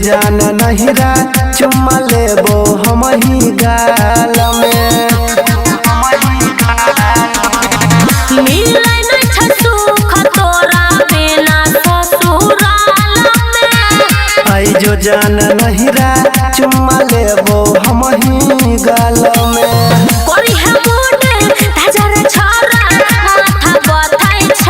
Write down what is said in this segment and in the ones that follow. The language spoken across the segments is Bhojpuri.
जान नहिरा चुम्मा लेबो हम ही गाल में। मिलै नै छ सुख तोरा बिना ससुराल में। आई जो जान नहिरा चुम्मा लेबो हम ही गाल में। कोरी है मोटे ताजर छोरा माथा बथाई छ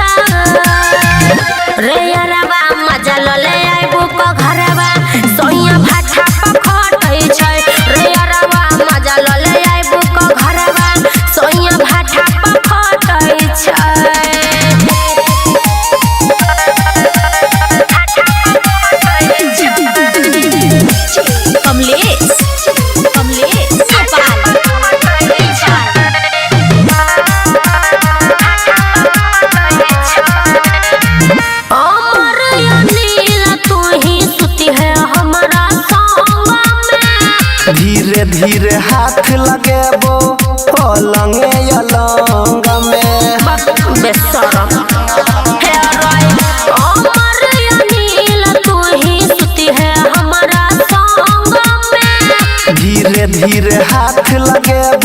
रे यारबा मजा लले आइबो को घरबा सोइया भाठा पखटै छै रे यारबा मजा लले आइबो को घरबा सोइया भाठा पखटै छै। कमलेश गोपाल अमर अनिल तू ही सुती है हमारा संग में। धीरे धीरे हाथ लगेबो पलंगे अलंग में। बेशरम हे रोय अमर अनिल तू ही सुती है हमारा संग में। धीरे धीरे हाथ लगेबो